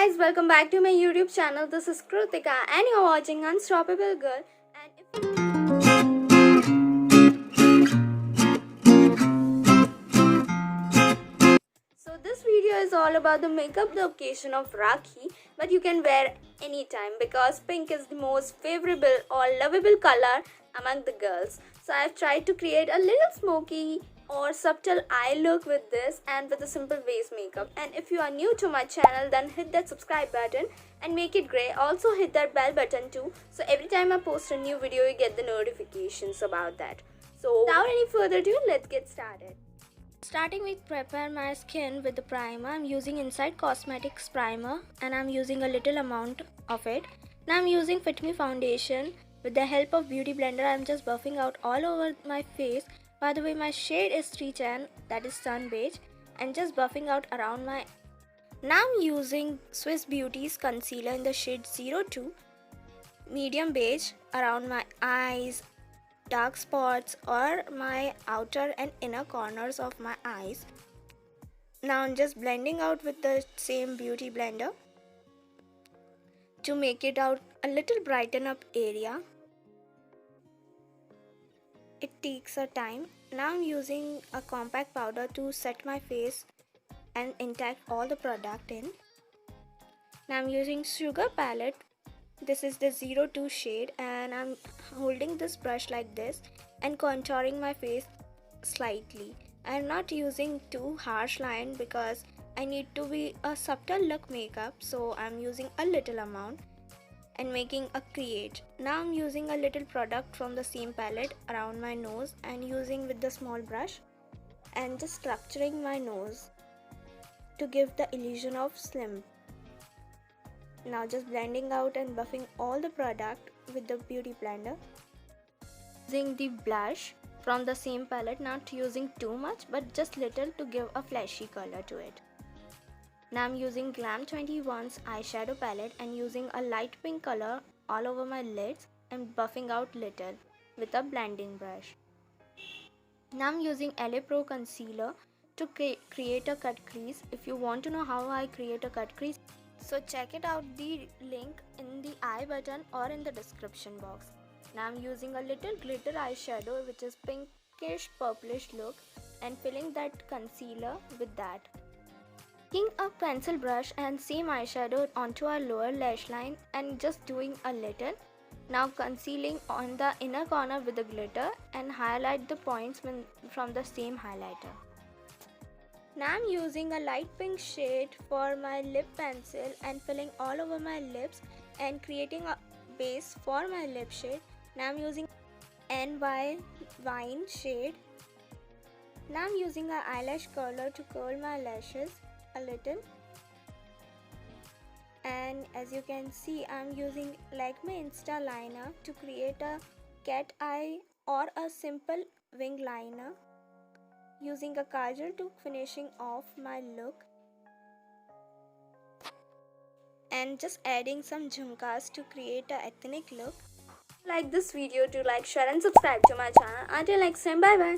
guys, welcome back to my YouTube channel. This is Kritika and you're watching Unstoppable Girl. And so this video is all about the makeup location of Rakhi, but you can wear anytime because pink is the most favorable or lovable color among the girls. So I've tried to create a little smoky or subtle eye look with this and with a simple base makeup. And if you are new to my channel, then hit that subscribe button and make it grey. Also hit that bell button too, so every time I post a new video you get the notifications about that. So without any further ado, let's get started. Starting with prepare my skin with the primer. I'm using Inside Cosmetics primer and I'm using a little amount of it. Now I'm using Fit Me foundation. With the help of beauty blender, I'm just buffing out all over my face. By the way, my shade is 310, that is sun beige, and just buffing out around my. Now I'm using Swiss Beauty's concealer in the shade 02, medium beige, around my eyes, dark spots, or my outer and inner corners of my eyes. Now I'm just blending out with the same beauty blender to make it out a little brighten up area. It takes a time. Now I'm using a compact powder to set my face and intact all the product in. Now I'm using Sugar palette. This is the 02 shade and I'm holding this brush like this and contouring my face slightly. I'm not using too harsh line because I need to be a subtle look makeup, so I'm using a little amount and making a create. Now I'm using a little product from the same palette around my nose and using with the small brush and just structuring my nose to give the illusion of slim. Now just blending out and buffing all the product with the beauty blender. Using the blush from the same palette, not using too much but just little to give a flashy color to it. Now I'm using Glam 21's eyeshadow palette and using a light pink color all over my lids and buffing out little with a blending brush. Now I'm using LA Pro concealer to create a cut crease. If you want to know how I create a cut crease, so check it out, the link in the I button or in the description box. Now I'm using a little glitter eyeshadow which is pinkish purplish look and filling that concealer with that. Taking a pencil brush and same eyeshadow onto our lower lash line and just doing a little. Now concealing on the inner corner with the glitter and highlight the points from the same highlighter. Now I'm using a light pink shade for my lip pencil and filling all over my lips and creating a base for my lip shade. Now I'm using NY Wine shade. Now I'm using an eyelash curler to curl my lashes a little, and as you can see, I'm using Lakme Insta liner to create a cat eye or a simple wing liner, using a kajal to finishing off my look and just adding some jhumkas to create a ethnic look. Like this video to like, share and subscribe to my channel. Until next time, bye bye.